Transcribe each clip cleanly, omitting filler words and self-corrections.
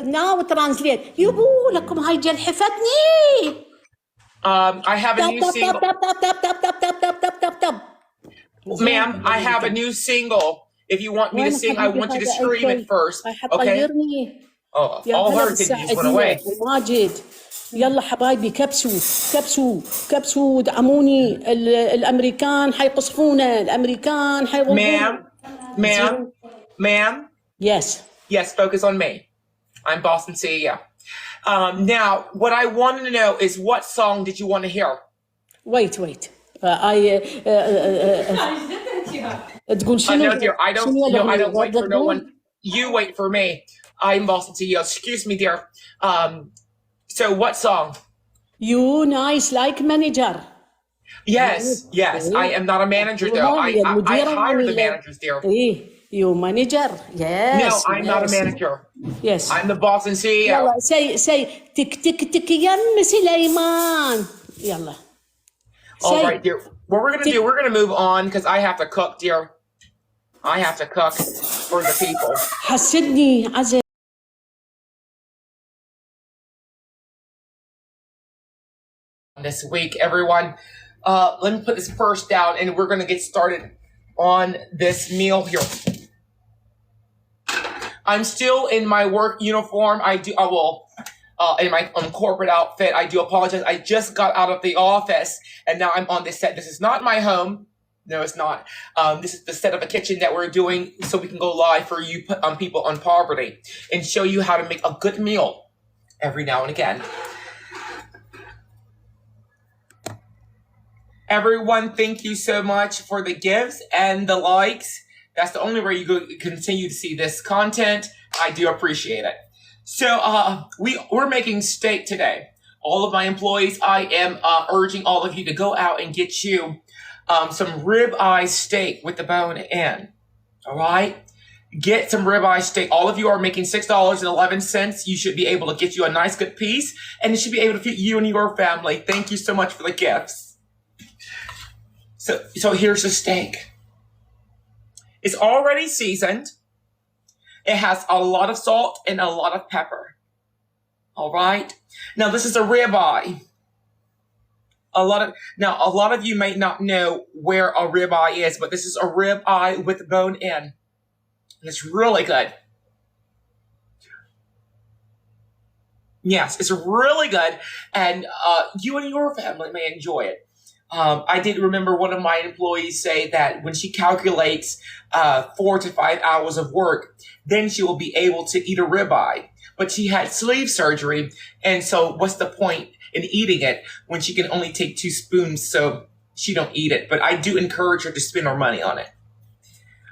Now translate. يبو لكم هاي جلحفتني. I have a new single. Tap. Ma'am, I have a new single. If you want me to sing, I want you to scream it first. Okay? Oh, all her just went away. ماجد يلا حبايبي كبسوا دعموني. الامريكان حيقصفونا. الامريكان حيغلبونا. Ma'am. Yes, focus on me. I'm Boston CEO. Now, what I want to know is what song did you want to hear? Wait. تقول شنو؟ No, dear, I don't wait for no one. You wait for me. I'm Boston CEO. Excuse me, dear. So what song? You nice like manager. Yes. I am not a manager though. I hire the managers, dear. You manager. Yes. No, I'm not a manager. Yes. I'm the Boston CEO. يلا say تك يم سليمان. يلا. All right, dear. What we're gonna do? We're gonna move on because I have to cook, dear. I have to cook for the people. حسدني عزل. This week, everyone. Let me put this first down, and we're gonna get started on this meal here. I'm still in my work uniform. In my corporate outfit. I do apologize. I just got out of the office, and now I'm on this set. This is not my home. No, it's not. This is the set of a kitchen that we're doing so we can go live for you people on poverty and show you how to make a good meal every now and again. Everyone, thank you so much for the gifts and the likes. That's the only way you continue to see this content. I do appreciate it. So we're making steak today. All of my employees, I am urging all of you to go out and get you some ribeye steak with the bone in. All right? Get some ribeye steak. All of you are making $6.11. You should be able to get you a nice good piece, and it should be able to fit you and your family. Thank you so much for the gifts. So here's the steak. It's already seasoned. It has a lot of salt and a lot of pepper. All right. Now this is a ribeye. A lot of you may not know where a ribeye is, but this is a ribeye with bone in. It's really good. Yes, it's really good, and you and your family may enjoy it. I did remember one of my employees say that when she calculates 4 to 5 hours of work, then she will be able to eat a ribeye. But she had sleeve surgery, and so what's the point in eating it when she can only take 2 spoons so she don't eat it? But I do encourage her to spend her money on it.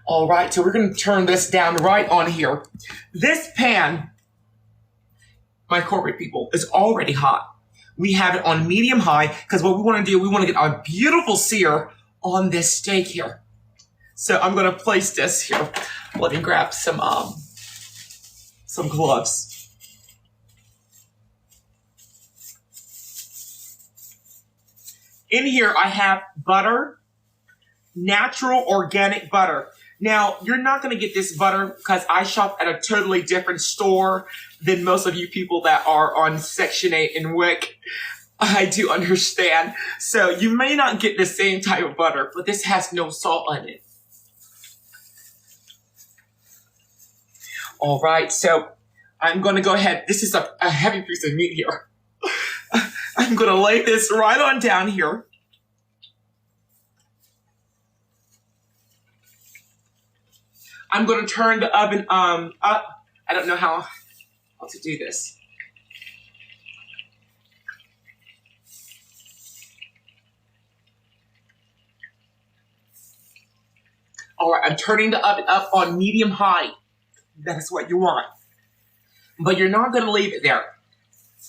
All right, so we're going to turn this down right on here. This pan, my corporate people, is already hot. We have it on medium high because what we want to do, we want to get a beautiful sear on this steak here. So I'm going to place this here. Let me grab some gloves. In here, I have butter, natural organic butter. Now, you're not going to get this butter because I shop at a totally different store than most of you people that are on Section 8 in WIC. I do understand. So you may not get the same type of butter, but this has no salt on it. All right, so I'm going to go ahead. This is a heavy piece of meat here. I'm going to lay this right on down here. I'm going to turn the oven up. I don't know how to do this. All right, I'm turning the oven up on medium high. That's what you want. But you're not going to leave it there.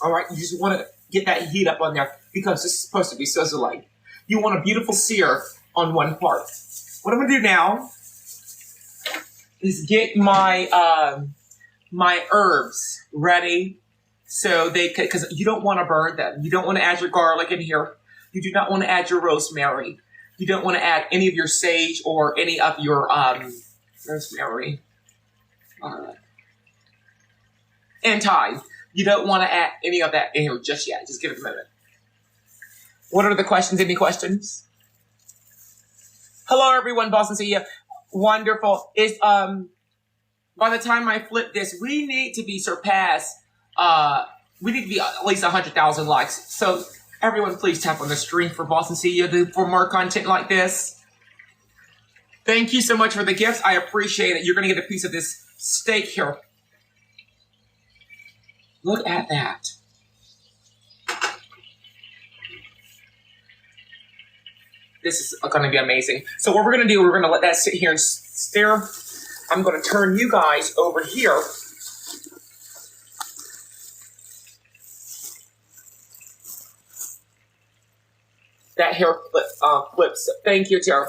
All right, you just want to get that heat up on there because this is supposed to be sizzling. You want a beautiful sear on one part. What I'm going to do now is get my herbs ready so they could, because you don't want to burn them. You don't want to add your garlic in here. You do not want to add your rosemary. You don't want to add any of your sage or any of your rosemary. and thyme. You don't want to add any of that in here just yet. Just give it a minute. What are the questions? Any questions? Hello, everyone. Boston CEO. Wonderful. It's by the time I flip this, we need to be surpassed. We need to be at least 100,000 likes. So everyone, please tap on the screen for Boston CEO for more content like this. Thank you so much for the gifts. I appreciate it. You're going to get a piece of this steak here. Look at that. This is going to be amazing. So what we're going to do, we're going to let that sit here and stir. I'm going to turn you guys over here. That hair flips. Thank you, Tara.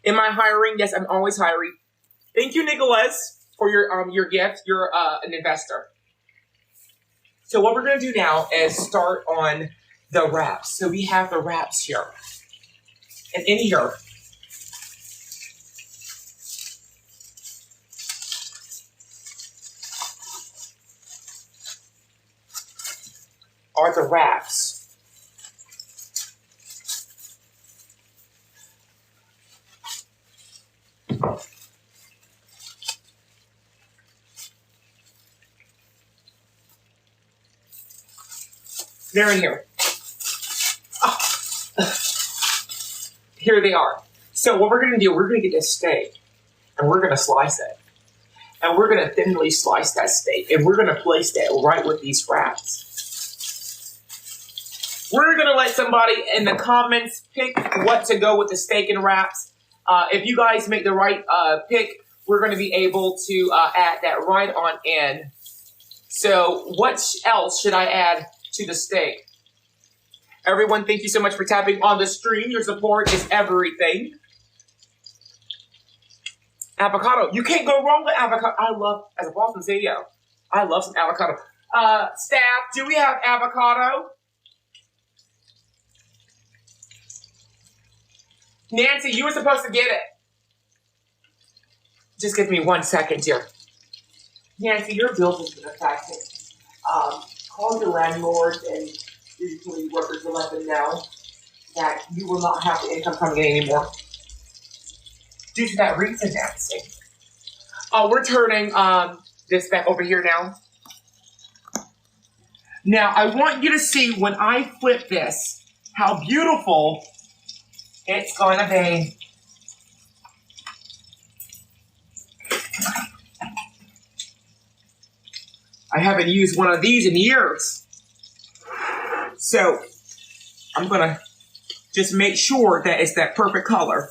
Am I hiring? Yes, I'm always hiring. Thank you, Nicholas, for your gift. You're an investor. So what we're going to do now is start on the wraps. So we have the wraps here. And in here, are the wraps. They're in here. Oh. Here they are. So what we're going to do, we're going to get this steak, and we're going to slice it. And we're going to thinly slice that steak, and we're going to place that right with these wraps. We're going to let somebody in the comments pick what to go with the steak and wraps. If you guys make the right pick, we're going to be able to add that right on in. So what else should I add to the steak? Everyone, thank you so much for tapping on the stream. Your support is everything. Avocado. You can't go wrong with avocado. I love, as a Boston CEO, I love some avocado. Staff, do we have avocado? Nancy, you were supposed to get it. Just give me 1 second here. Nancy, your bill has been affected. Call your landlord and your utility workers to let them know that you will not have the income coming in anymore due to that refinancing. We're turning this back over here now. Now, I want you to see when I flip this, how beautiful it's going to be. I haven't used one of these in years. So I'm going to just make sure that it's that perfect color.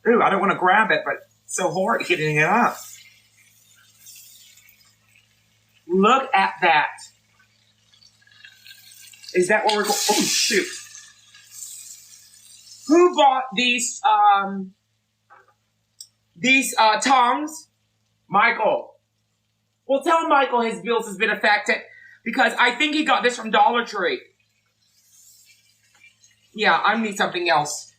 Ooh, I don't want to grab it, but it's so hard getting it up. Look at that. Is that what we're going? Oh, shoot. Who bought these tongs? Michael. Well, tell Michael his bills has been affected because I think he got this from Dollar Tree. Yeah, I need something else.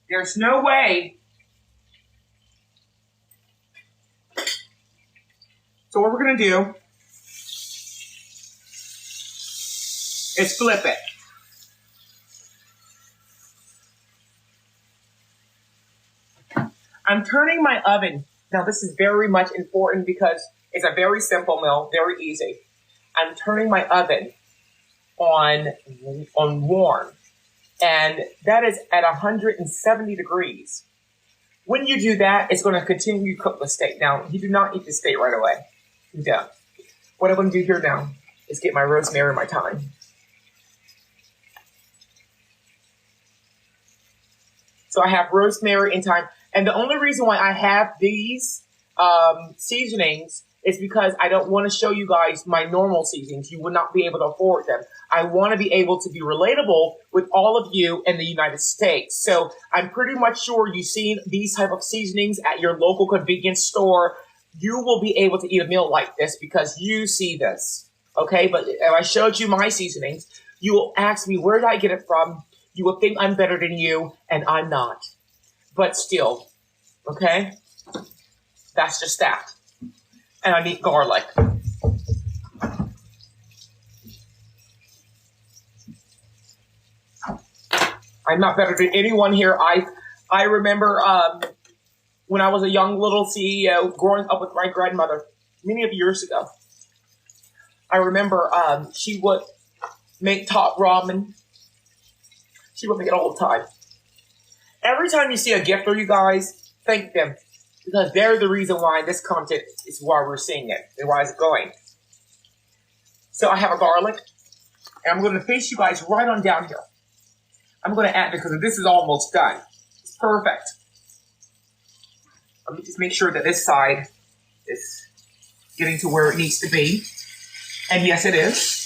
There's no way. So what we're going to do is flip it. I'm turning my oven. Now this is very much important because it's a very simple meal, very easy. I'm turning my oven on warm, and that is at 170 degrees. When you do that, it's going to continue to cook the steak. Now, you do not eat the steak right away. You don't. What I'm going to do here now is get my rosemary and my thyme. So I have rosemary and thyme. And the only reason why I have these seasonings is because I don't want to show you guys my normal seasonings. You would not be able to afford them. I want to be able to be relatable with all of you in the United States. So I'm pretty much sure you've seen these type of seasonings at your local convenience store. You will be able to eat a meal like this because you see this. Okay, but if I showed you my seasonings, You will ask me, where did I get it from? You will think I'm better than you, and I'm not. But still, okay? That's just that. And I need garlic. I'm not better than anyone here. I remember when I was a young little CEO growing up with my grandmother many of years ago. I remember she would make top ramen. She would make it all the time. Every time you see a gifter, you guys, thank them. Because they're the reason why this content is why we're seeing it and why it's going. So I have a garlic. And I'm going to face you guys right on down here. I'm going to add, because this is almost done. It's perfect. Let me just make sure that this side is getting to where it needs to be. And yes, it is.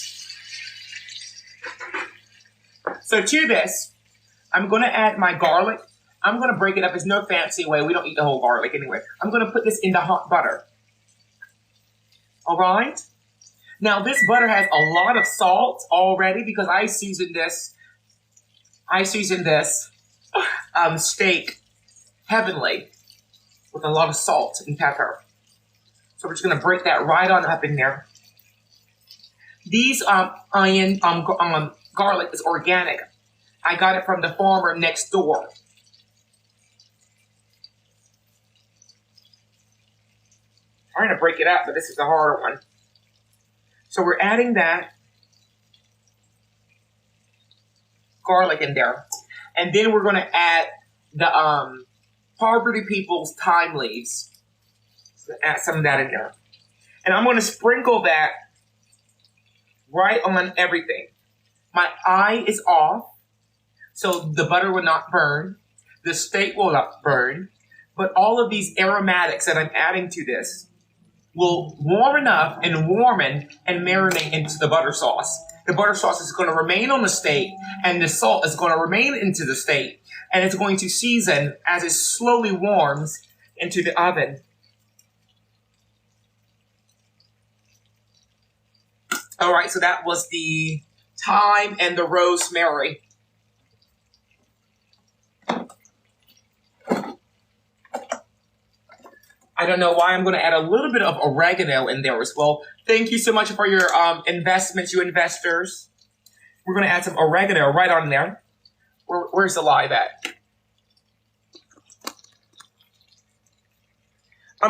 So to this, I'm going to add my garlic. I'm going to break it up. There's no fancy way. We don't eat the whole garlic anyway. I'm going to put this in the hot butter. All right? Now, this butter has a lot of salt already because I seasoned this steak heavenly with a lot of salt and pepper. So we're just going to break that right on up in there. These garlic is organic. I got it from the farmer next door. I'm trying to break it up, but this is the harder one. So we're adding that garlic in there. And then we're going to add the poverty people's thyme leaves. So add some of that in there. And I'm going to sprinkle that right on everything. My eye is off, so the butter will not burn. The steak will not burn. But all of these aromatics that I'm adding to this will warm enough and warmen and marinate into the butter sauce. The butter sauce is going to remain on the steak, and the salt is going to remain into the steak, and it's going to season as it slowly warms into the oven. All right, so that was the thyme and the rosemary. I don't know why I'm going to add a little bit of oregano in there as well. Thank you so much for your investments, you investors. We're going to add some oregano right on there. Where's the live at?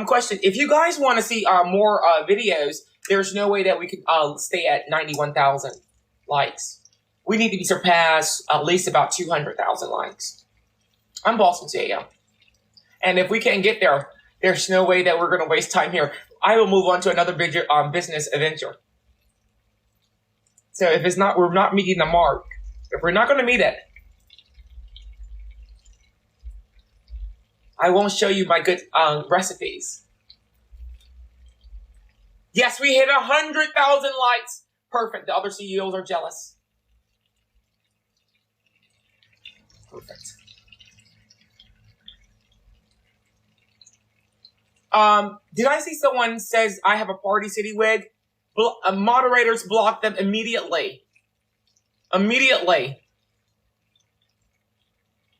Question. If you guys want to see more videos, there's no way that we can stay at 91,000 likes. We need to be surpassed at least about 200,000 likes. I'm Boston CEO. And if we can't get there, there's no way that we're going to waste time here. I will move on to another business adventure. So if it's not, we're not meeting the mark. If we're not going to meet it, I won't show you my good recipes. Yes, we hit 100,000 likes. Perfect. The other CEOs are jealous. Perfect. Did I see someone says I have a Party City wig? Moderators block them immediately. Immediately.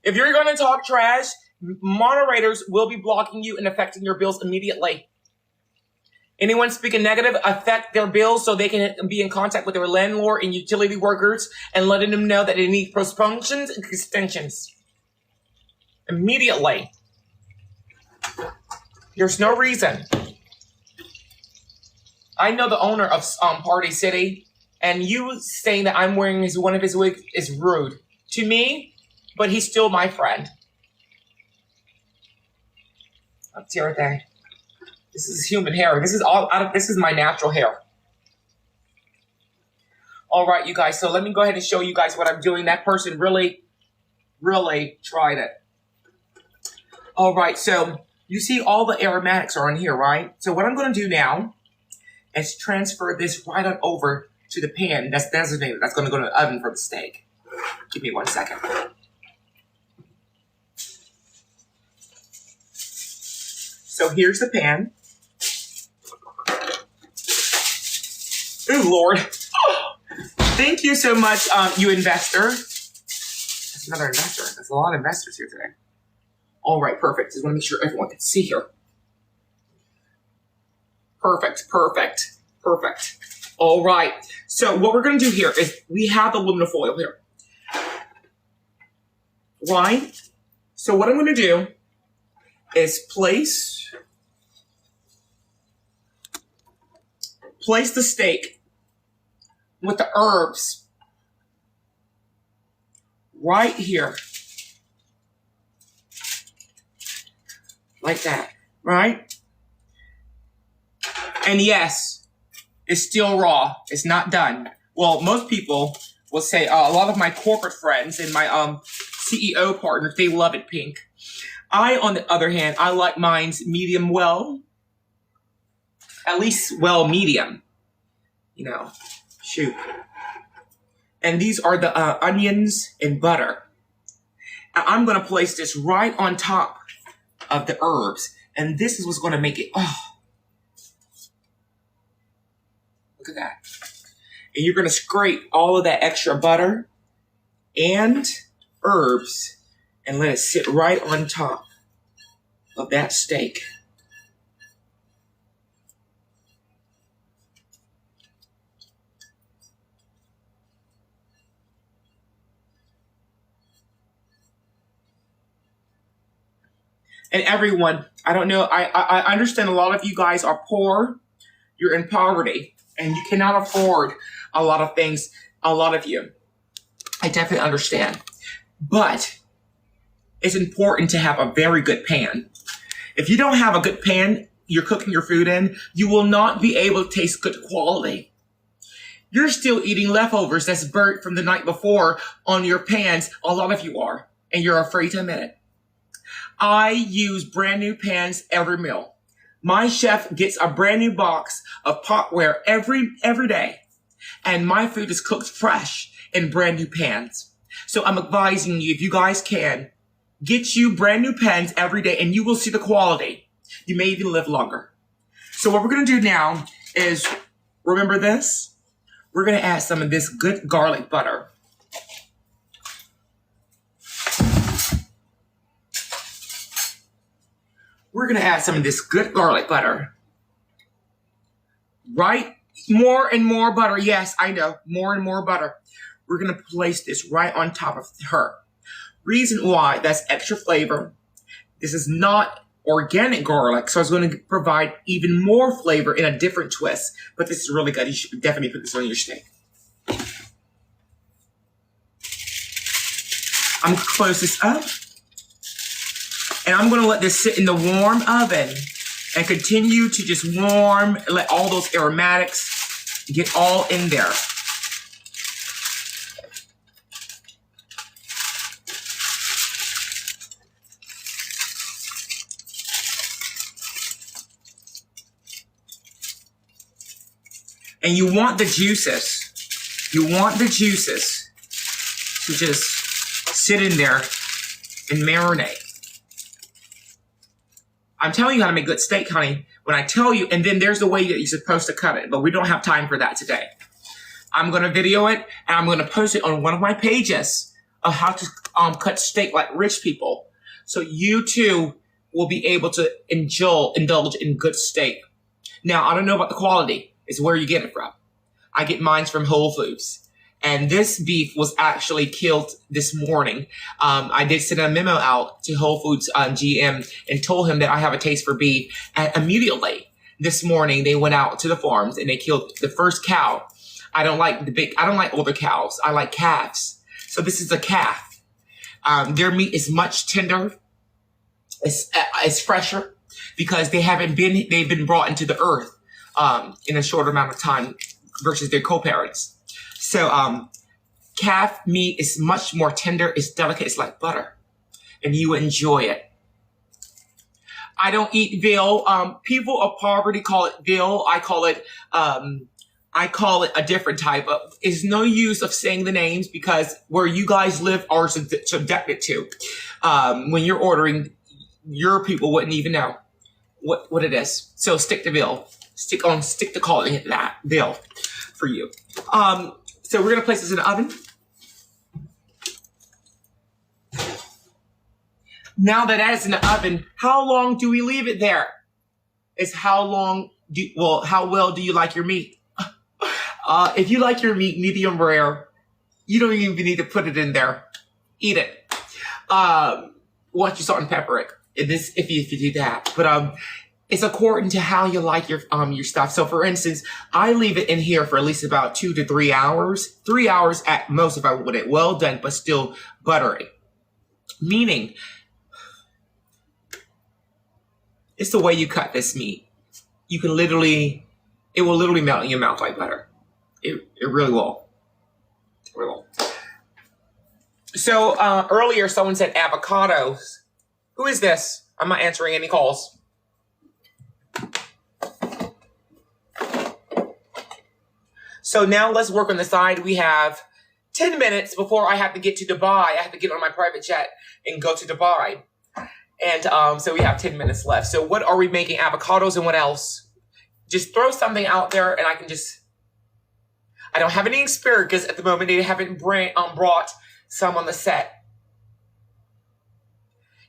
If you're going to talk trash, moderators will be blocking you and affecting your bills immediately. Anyone speaking negative, affect their bills so they can be in contact with their landlord and utility workers and letting them know that they need postponements and extensions. Immediately. There's no reason. I know the owner of Party City, and you saying that I'm wearing one of his wigs is rude to me, but he's still my friend. Let's hear it there. This is human hair. This is all out of. This is my natural hair. All right, you guys. So let me go ahead and show you guys what I'm doing. That person really, really tried it. All right, so you see all the aromatics are in here, right? So what I'm going to do now is transfer this right on over to the pan that's designated. That's going to go to the oven for the steak. Give me 1 second. So here's the pan. Ooh, Lord. Thank you so much, you investor. That's another investor. There's a lot of investors here today. All right, perfect. Just want to make sure everyone can see here. Perfect. All right. So what we're going to do here is we have the aluminum foil here. Right? So what I'm going to do is place the steak with the herbs right here. Like that, right? And yes, it's still raw. It's not done. Well, most people will say, a lot of my corporate friends and my CEO partners, they love it pink. I, on the other hand, I like mine's medium well. At least well medium. You know, shoot. And these are the onions and butter. And I'm going to place this right on top of the herbs. And this is what's going to make it, look at that. And you're going to scrape all of that extra butter and herbs and let it sit right on top of that steak. And everyone, I don't know, I understand a lot of you guys are poor. You're in poverty and you cannot afford a lot of things, a lot of you. I definitely understand. But it's important to have a very good pan. If you don't have a good pan you're cooking your food in, you will not be able to taste good quality. You're still eating leftovers that's burnt from the night before on your pans. A lot of you are, and you're afraid to admit it. I use brand new pans every meal. My chef gets a brand new box of potware every day. And my food is cooked fresh in brand new pans. So I'm advising you, if you guys can, get you brand new pans every day and you will see the quality. You may even live longer. So what we're going to do now is, remember this? We're going to add some of this good garlic butter. We're going to add some of this good garlic butter. Right? More and more butter. Yes, I know. More and more butter. We're going to place this right on top of her. Reason why, that's extra flavor. This is not organic garlic, so it's going to provide even more flavor in a different twist. But this is really good. You should definitely put this on your steak. I'm going to close this up. And I'm going to let this sit in the warm oven and continue to just warm, let all those aromatics get all in there. And you want the juices. You want the juices to just sit in there and marinate. I'm telling you how to make good steak, honey, when I tell you, and then there's the way that you're supposed to cut it, but we don't have time for that today. I'm going to video it, and I'm going to post it on one of my pages of how to cut steak like rich people. So you, too, will be able to indulge in good steak. Now, I don't know about the quality. It's where you get it from. I get mine from Whole Foods. And this beef was actually killed this morning. I did send a memo out to Whole Foods GM and told him that I have a taste for beef. And immediately this morning, they went out to the farms and they killed the first cow. I don't like older cows. I like calves. So this is a calf. Their meat is much tender. It's fresher because they've been brought into the earth in a short amount of time versus their co-parents. So, calf meat is much more tender. It's delicate. It's like butter. And you enjoy it. I don't eat veal. People of poverty call it veal. I call it a different type of, it's no use of saying the names because where you guys live are subjected to. When you're ordering, your people wouldn't even know what it is. So stick to veal. Stick to calling it that, veal, for you. So we're gonna place this in the oven. Now that that is in the oven, how long do we leave it there? It's how long how well do you like your meat? If you like your meat medium rare, you don't even need to put it in there. Eat it. Once you salt and pepper it. If you do that. But it's according to how you like your stuff. So for instance, I leave it in here for at least about 2 to 3 hours. 3 hours at most if I want it well done, but still buttery. Meaning, it's the way you cut this meat. You can it will literally melt in your mouth like butter. It really will. It really will. So earlier someone said avocados. Who is this? I'm not answering any calls. So now let's work on the side. We have 10 minutes before I have to get to Dubai. I have to get on my private jet and go to Dubai. And so we have 10 minutes left. So what are we making? Avocados and what else? Just throw something out there and I don't have any asparagus at the moment. They haven't brought some on the set.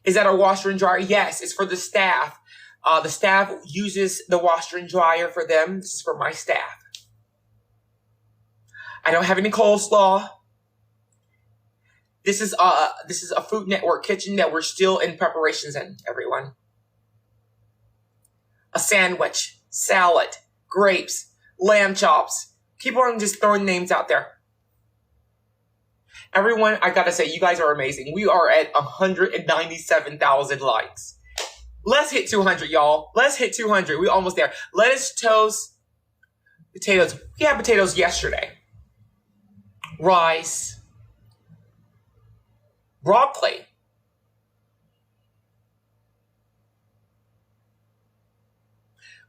Is that a washer and dryer? Yes, it's for the staff. The staff uses the washer and dryer for them. This is for my staff. I don't have any coleslaw. This is a Food Network kitchen that we're still in preparations in, everyone. A sandwich, salad, grapes, lamb chops. Keep on just throwing names out there. Everyone, I gotta say, you guys are amazing. We are at 197,000 likes. Let's hit 200, y'all. Let's hit 200. We're almost there. Lettuce, toast, potatoes. We had potatoes yesterday. Rice. Broccoli.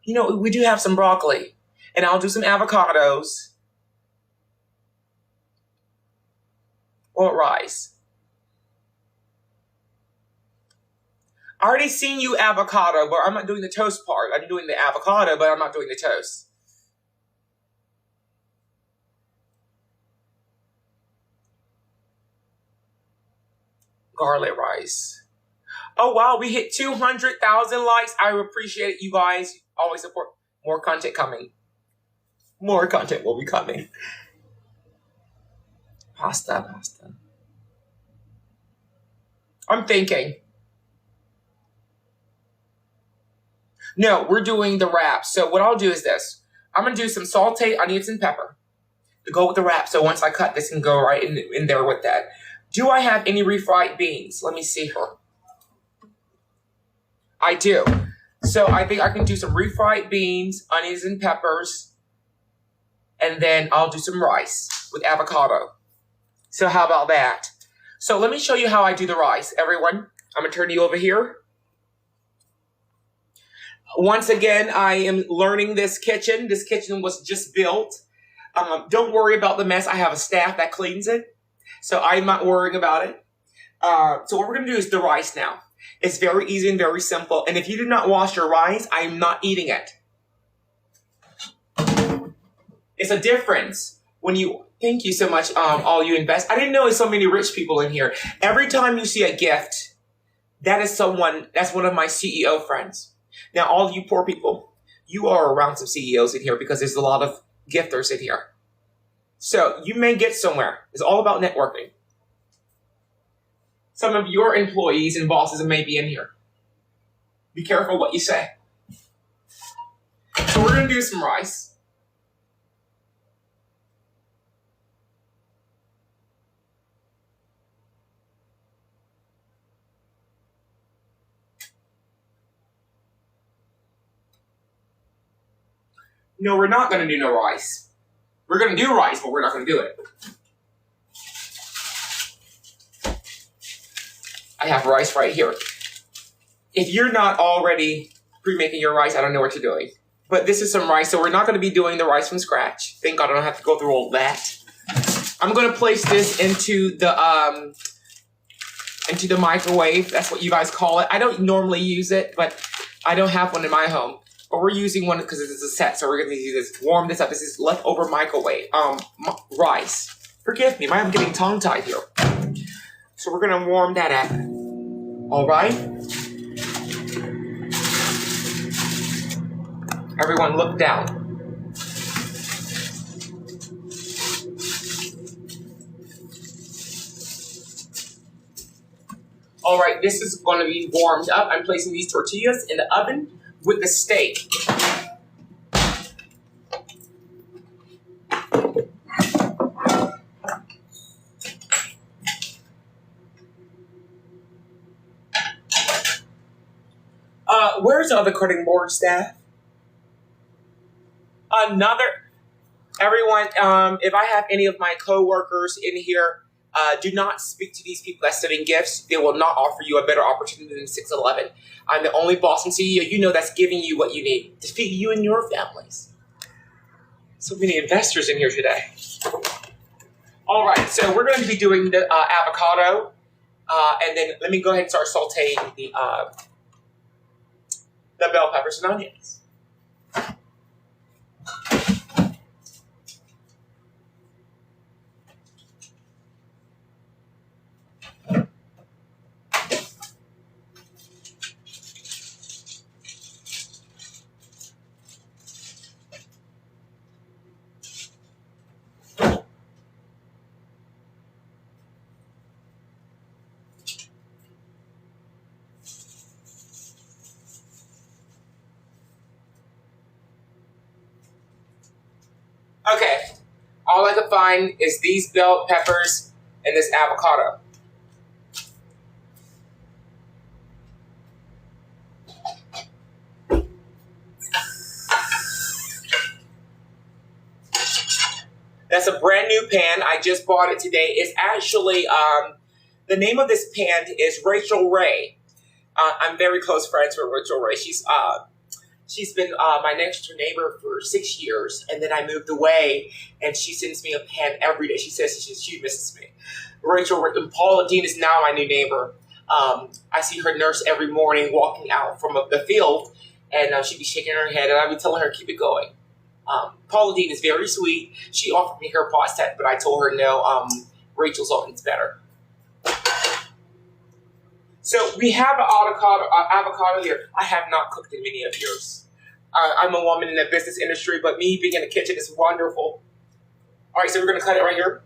You know, we do have some broccoli. And I'll do some avocados. Or rice. I already seen you avocado, but I'm not doing the toast part. I'm doing the avocado, but I'm not doing the toast. Garlic rice. Oh, wow, we hit 200,000 likes. I appreciate it. You guys always support. More content coming. More content will be coming. Pasta. I'm thinking. No, we're doing the wrap. So what I'll do is this. I'm going to do some sauteed onions and pepper to go with the wrap. So once I cut this and go right in there with that. Do I have any refried beans? Let me see here. I do. So I think I can do some refried beans, onions and peppers. And then I'll do some rice with avocado. So how about that? So let me show you how I do the rice, everyone. I'm going to turn you over here. Once again, I am learning this kitchen. This kitchen was just built. Don't worry about the mess. I have a staff that cleans it. So I'm not worrying about it. So what we're going to do is the rice now. It's very easy and very simple. And if you do not wash your rice, I'm not eating it. It's a difference when you... Thank you so much, all you invest. I didn't know there's so many rich people in here. Every time you see a gift, that's one of my CEO friends. Now, all of you poor people, you are around some CEOs in here because there's a lot of gifters in here. So you may get somewhere. It's all about networking. Some of your employees and bosses may be in here. Be careful what you say. So we're going to do some rice. No, we're not going to do no rice. We're going to do rice, but we're not going to do it. I have rice right here. If you're not already pre-making your rice, I don't know what you're doing. But this is some rice, so we're not going to be doing the rice from scratch. Thank God I don't have to go through all that. I'm going to place this into the microwave. That's what you guys call it. I don't normally use it, but I don't have one in my home. But we're using one because it's a set, so we're going to use this. Warm this up. This is leftover microwave rice. Forgive me, I'm getting tongue-tied here. So we're going to warm that up. All right? Everyone look down. All right, this is going to be warmed up. I'm placing these tortillas in the oven with the steak. Where's the other cutting board staff? Everyone, if I have any of my coworkers in here, do not speak to these people that's sending gifts. They will not offer you a better opportunity than 611. I'm the only boss and CEO you know that's giving you what you need to feed you and your families. So many investors in here today. All right, so we're going to be doing the avocado, and then let me go ahead and start sauteing the bell peppers and onions. Okay, all I could find is these bell peppers and this avocado. That's a brand new pan. I just bought it today. It's actually, the name of this pan is Rachel Ray. I'm very close friends with Rachel Ray. She's been my next door neighbor for 6 years, and then I moved away, and she sends me a pan every day. She says she misses me. Rachel and Paula Dean is now my new neighbor. I see her nurse every morning walking out from the field, and she'd be shaking her head, and I'd be telling her, keep it going. Paula Dean is very sweet. She offered me her pot set, but I told her no, Rachel's always better. So we have an avocado here. I have not cooked in many of years. I'm a woman in the business industry, but me being in the kitchen is wonderful. All right, so we're going to cut it right here.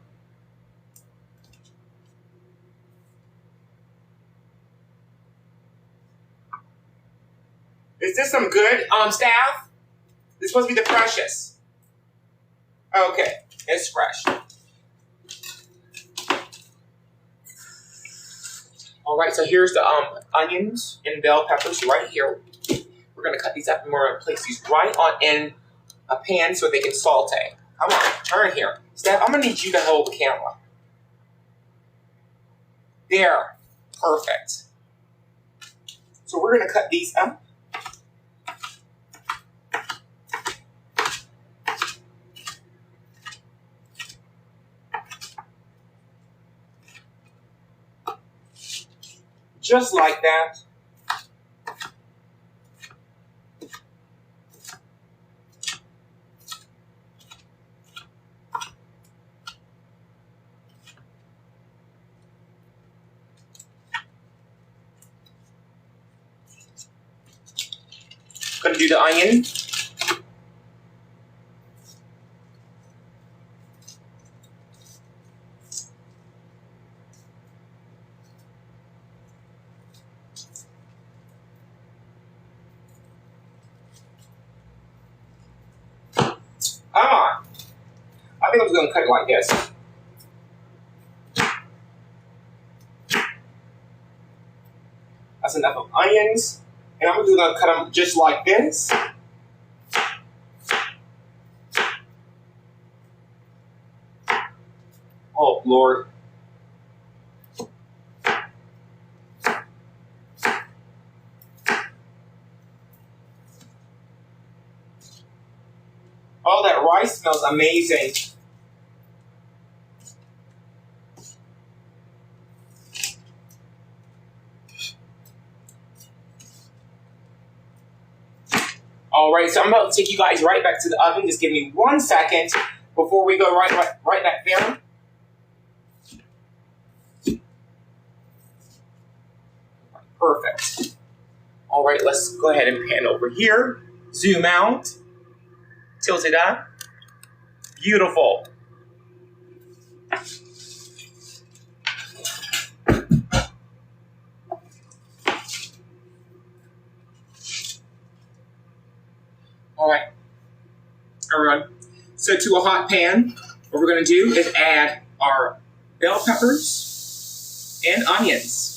Is this some good staff? This is supposed to be the freshest. Okay, it's fresh. All right, so here's the onions and bell peppers right here. We're gonna cut these up and we're gonna place these right on in a pan so they can saute. Come on, turn here. Steph, I'm gonna need you to hold the camera. There, perfect. So we're gonna cut these up. Just like that. Gonna do the onion. Come on. I think I'm just gonna cut it like this. That's enough of onions. And I'm just gonna cut them just like this. Oh, Lord. Oh, that rice smells amazing. All right, so I'm about to take you guys right back to the oven. Just give me 1 second before we go right back there. Perfect. All right, let's go ahead and pan over here. Zoom out. Tilt it up. Beautiful. All right, everyone. So to a hot pan, what we're going to do is add our bell peppers and onions.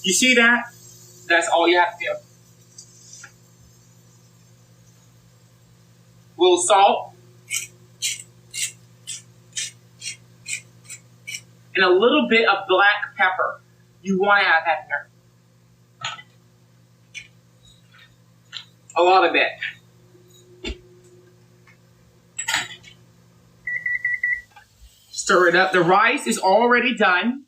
You see that? That's all you have to do. A little salt. And a little bit of black pepper. You want to add that there. A lot of it. Stir it up. The rice is already done.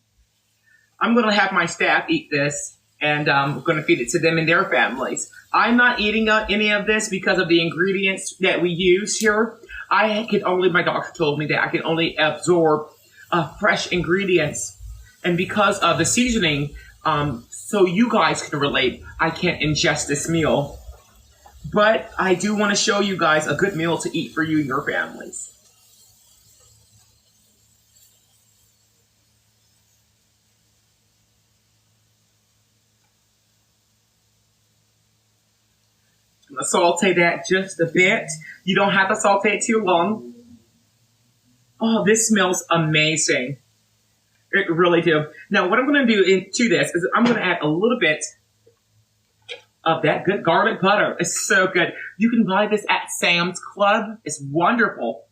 I'm going to have my staff eat this, and I'm going to feed it to them and their families. I'm not eating any of this because of the ingredients that we use here. My doctor told me that I can only absorb fresh ingredients. And because of the seasoning, so you guys can relate, I can't ingest this meal. But I do want to show you guys a good meal to eat for you and your families. I'm going to saute that just a bit. You don't have to saute it too long. Oh, this smells amazing. It really do. Now, what I'm going to do into this is I'm going to add a little bit of that good garlic butter. It's so good. You can buy this at Sam's Club. It's wonderful.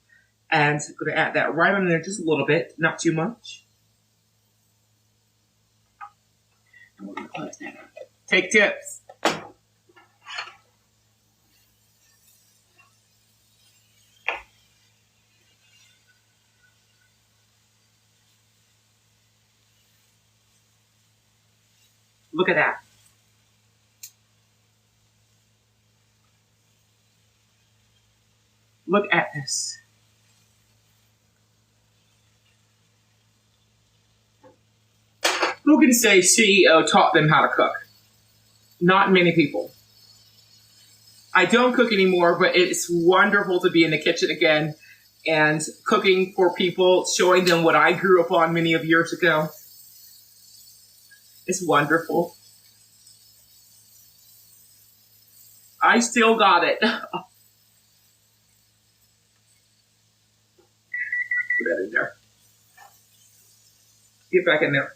And I'm going to add that right on there just a little bit, not too much. And we're going to close that up. Take tips. Look at that. Look at this. Who can say CEO taught them how to cook? Not many people. I don't cook anymore, but it's wonderful to be in the kitchen again and cooking for people, showing them what I grew up on many of years ago. It's wonderful. I still got it. Put that in there. Get back in there.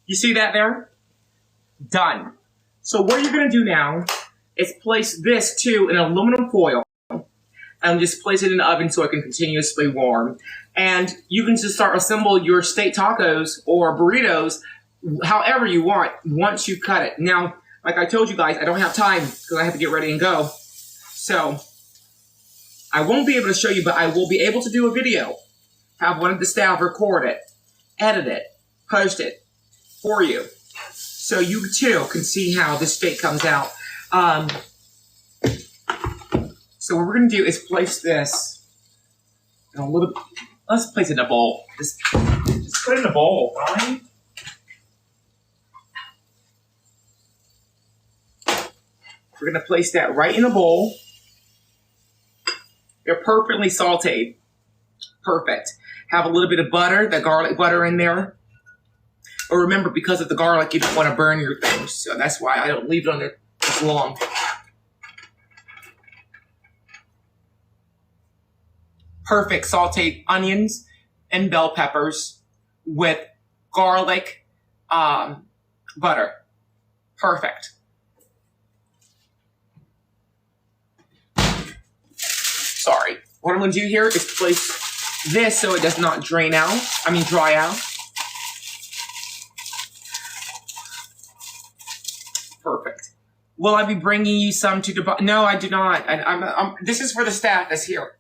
You see that there? Done. So what you're going to do now is place this too in aluminum foil and just place it in the oven so it can continuously warm. And you can just start assemble your steak tacos or burritos however you want once you cut it. Now, like I told you guys, I don't have time because I have to get ready and go. So I won't be able to show you, but I will be able to do a video. Have one of the staff record it, edit it, post it for you, so you too can see how this steak comes out. So what we're going to do is place this in a little. Let's place it in a bowl. Just put it in a bowl, right? We're going to place that right in a bowl. They're perfectly sauteed. Perfect. Have a little bit of butter, the garlic butter in there. But remember, because of the garlic, you don't want to burn your things. So that's why I don't leave it on there as long. Perfect sauteed onions and bell peppers with garlic butter. Perfect. Sorry. What I'm going to do here is place this so it does not dry out. Will I be bringing you some to Dubai? No, I do not. This is for the staff that's here.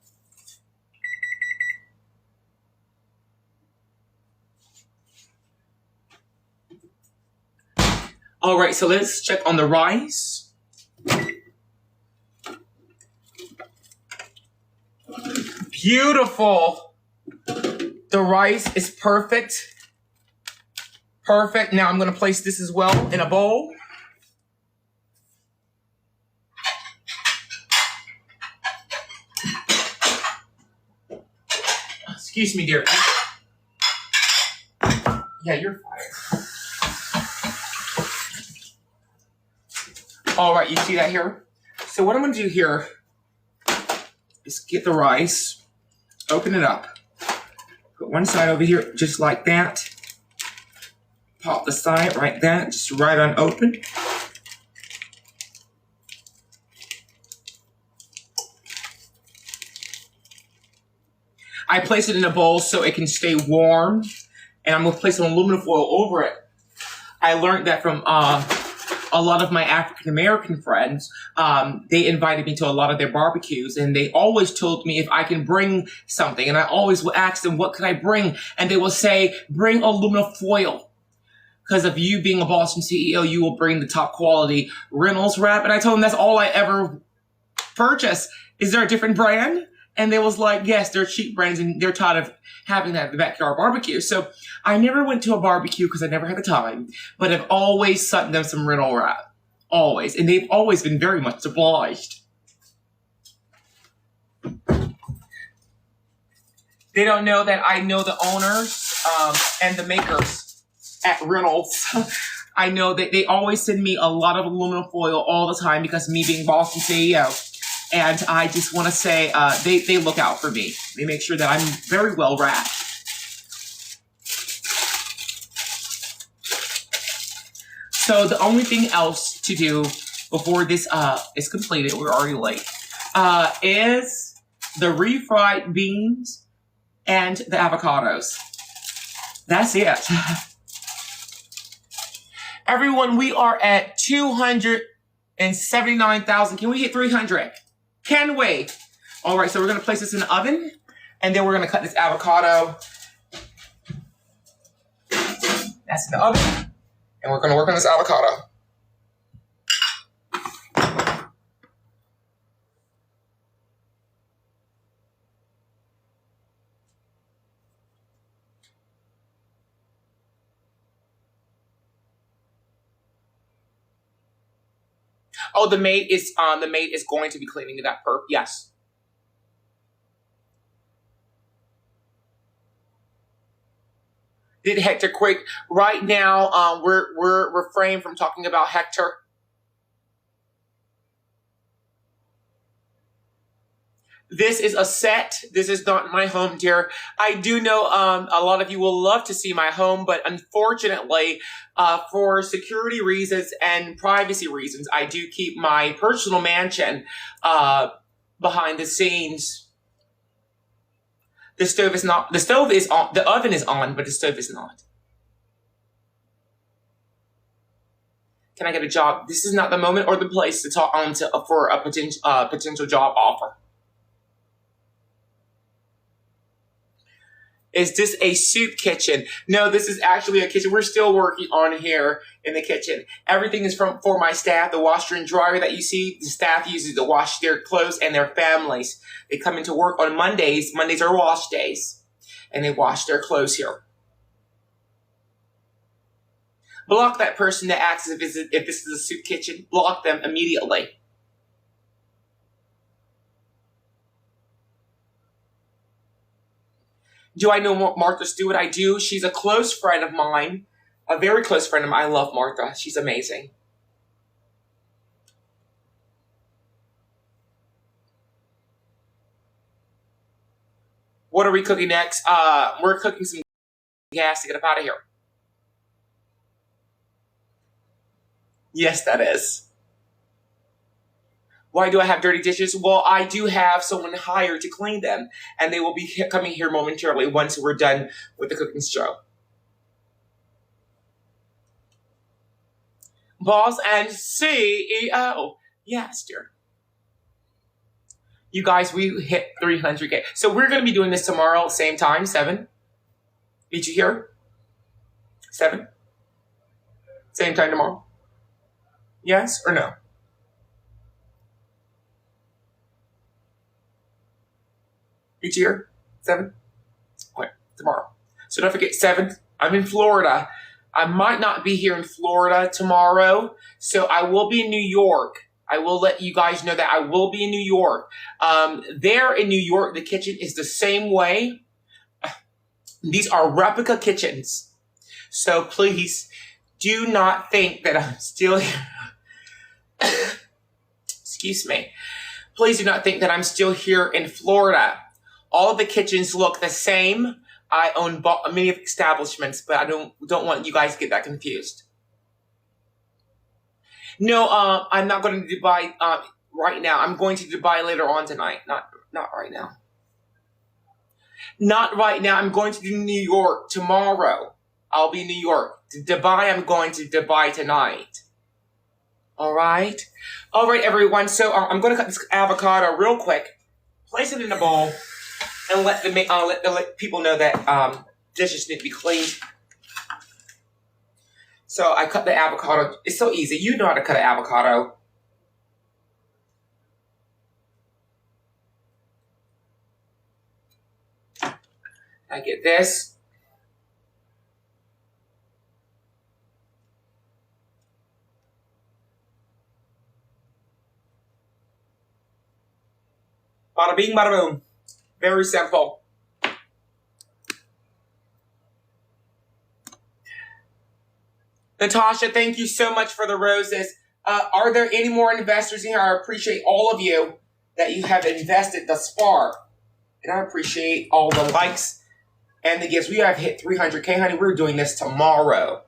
All right, so let's check on the rice. Beautiful. The rice is perfect. Perfect. Now I'm going to place this as well in a bowl. Excuse me, dear. Yeah, you're fine. All right, you see that here? So what I'm going to do here is get the rice, open it up, put one side over here just like that, pop the side like that, just right on open. I place it in a bowl so it can stay warm, and I'm going to place some aluminum foil over it. I learned that from a lot of my African American friends. They invited me to a lot of their barbecues, and they always told me if I can bring something, and I always would ask them, what could I bring? And they will say, bring aluminum foil. Because of you being a Boston CEO, you will bring the top quality Reynolds wrap. And I told them that's all I ever purchase. Is there a different brand? And they was like, yes, they're cheap brands, and they're tired of having that at the backyard barbecue. So I never went to a barbecue because I never had the time, but I've always sent them some Reynolds wrap. Always. And they've always been very much obliged. They don't know that I know the owners and the makers at Reynolds. I know that they always send me a lot of aluminum foil all the time because of me being Boston CEO. And I just want to say they look out for me. They make sure that I'm very well wrapped. So the only thing else to do before this is completed, we're already late, is the refried beans and the avocados. That's it. Everyone, we are at 279,000. Can we hit 300? Can we? All right, so we're going to place this in the oven, and then we're going to cut this avocado. That's in the oven, and we're going to work on this avocado. Oh, the maid is going to be cleaning it up. Yes. Did Hector quit? Right now, we're refrained from talking about Hector. This is a set. This is not my home, dear. I do know a lot of you will love to see my home, but unfortunately, for security reasons and privacy reasons, I do keep my personal mansion behind the scenes. The stove is not. The stove is on. The oven is on, but the stove is not. Can I get a job? This is not the moment or the place to talk on for a potential job offer. Is this a soup kitchen? No, this is actually a kitchen. We're still working on here in the kitchen. Everything is for my staff. The washer and dryer that you see, the staff uses to wash their clothes and their families. They come into work on Mondays. Mondays are wash days. And they wash their clothes here. Block that person that asks if this is a soup kitchen. Block them immediately. Do I know Martha Stewart? I do. She's a close friend of mine. A very close friend of mine. I love Martha. She's amazing. What are we cooking next? We're cooking some gas to get up out of here. Yes, that is. Why do I have dirty dishes? Well, I do have someone hired to clean them, and they will be coming here momentarily once we're done with the cooking show. Boss and CEO. Yes, dear. You guys, we hit 300K. So we're going to be doing this tomorrow, same time, 7. Meet you here? 7? Same time tomorrow? Yes or no? Meet you here? 7? Okay, tomorrow. So don't forget, 7th, I'm in Florida. I might not be here in Florida tomorrow, so I will be in New York. I will let you guys know that I will be in New York. There in New York, the kitchen is the same way. These are replica kitchens. So please do not think that I'm still here. Excuse me. Please do not think that I'm still here in Florida. All of the kitchens look the same. I own many establishments, but I don't want you guys to get that confused. No, I'm not going to Dubai right now. I'm going to Dubai later on tonight. Not right now. Not right now. I'm going to New York tomorrow. I'll be in New York. To Dubai, I'm going to Dubai tonight. All right? All right, everyone. So I'm going to cut this avocado real quick. Place it in a bowl. And let people know that dishes need to be cleaned. So I cut the avocado. It's so easy. You know how to cut an avocado. I get this. Bada bing, bada boom. Very simple. Natasha, thank you so much for the roses. Are there any more investors in here? I appreciate all of you that you have invested thus far. And I appreciate all the likes and the gifts. We have hit 300K, honey. We're doing this tomorrow.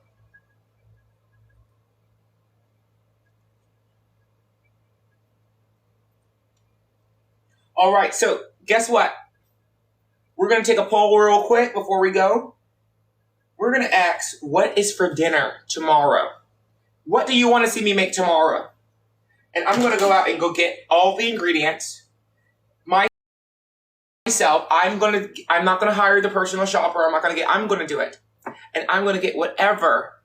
All right, so guess what? We're going to take a poll real quick before we go. We're going to ask, what is for dinner tomorrow? What do you want to see me make tomorrow? And I'm going to go out and go get all the ingredients. Myself, I'm not going to hire the personal shopper. I'm going to do it. And I'm going to get whatever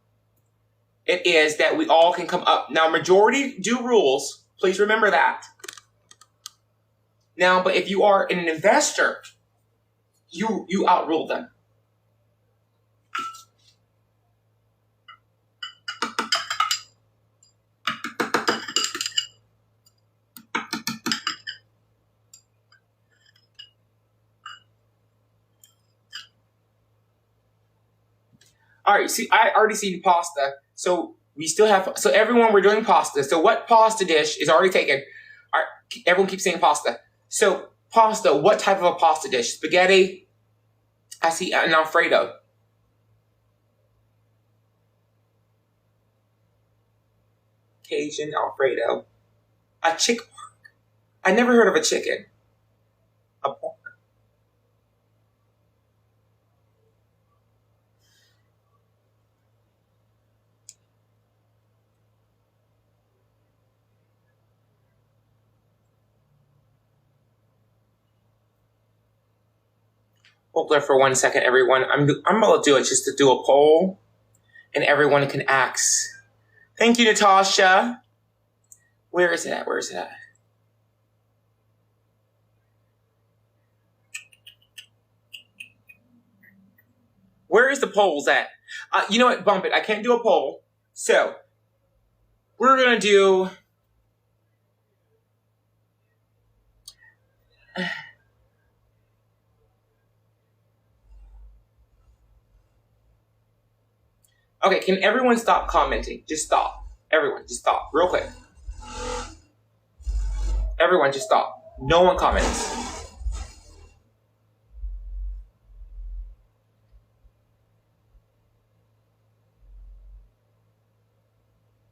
it is that we all can come up. Now, majority do rules. Please remember that. Now, but if you are an investor, you outrule them. All right, see, I already seen pasta. So we still have, so everyone, we're doing pasta. So what pasta dish is already taken? All right, everyone keeps saying pasta. So pasta, what type of a pasta dish? Spaghetti? I see an Alfredo. Cajun Alfredo. A chick pork. I never heard of a chicken. A pork. Hold there for 1 second, everyone. I'm going to do it just to do a poll, and everyone can ask. Thank you, Natasha. Where is it at? Where is it at? Where is the polls at? You know what? Bump it. I can't do a poll. So, we're going to do... Okay, can everyone stop commenting? Just stop. Everyone, just stop. Real quick. Everyone, just stop. No one comments.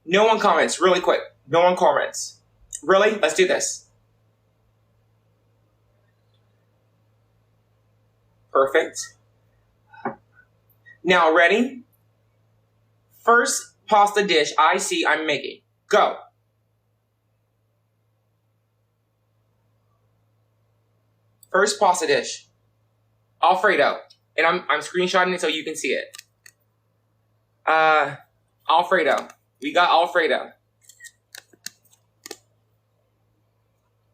No one comments. Really quick. No one comments. Really? Let's do this. Perfect. Now, ready? First pasta dish I see I'm making. Go. First pasta dish. Alfredo. And I'm screenshotting it so you can see it. Alfredo. We got Alfredo.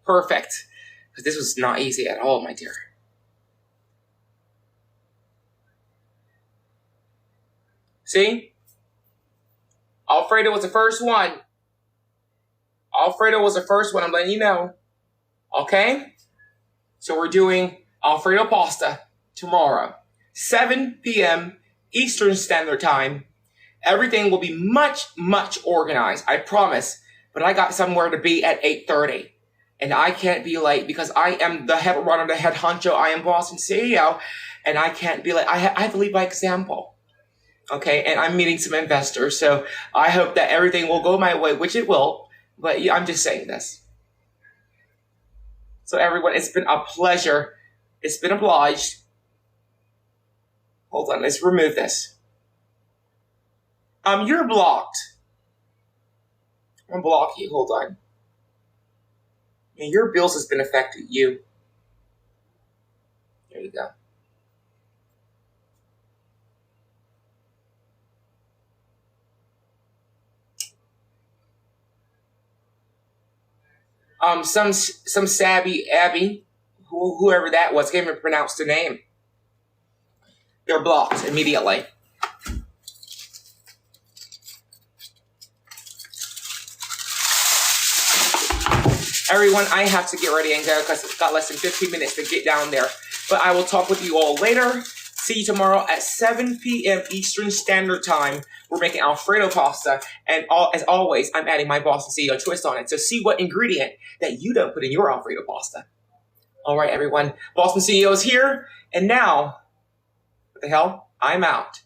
Perfect. Because this was not easy at all, my dear. See? Alfredo was the first one. Alfredo was the first one, I'm letting you know. Okay? So we're doing Alfredo pasta tomorrow. 7 p.m. Eastern Standard Time. Everything will be much, much organized, I promise. But I got somewhere to be at 8:30. And I can't be late because I am the head runner, the head honcho. I am boss and CEO. And I can't be late. I have to lead by example. Okay? And I'm meeting some investors. So I hope that everything will go my way, which it will. But yeah, I'm just saying this. So everyone, it's been a pleasure. It's been obliged. Hold on, let's remove this. You're blocked. I'm gonna block you, hold on. And your bills has been affected, you. There you go. Some savvy Abby, whoever that was, can't even pronounce the name. They're blocked immediately. Everyone, I have to get ready and go because it's got less than 15 minutes to get down there. But I will talk with you all later. See you tomorrow at 7 p.m. Eastern Standard Time. We're making Alfredo pasta. And as always, I'm adding my boss and CEO twist on it. So see what ingredient that you don't put in your Alfredo pasta. All right, everyone. Boss and CEO is here. And now, what the hell? I'm out.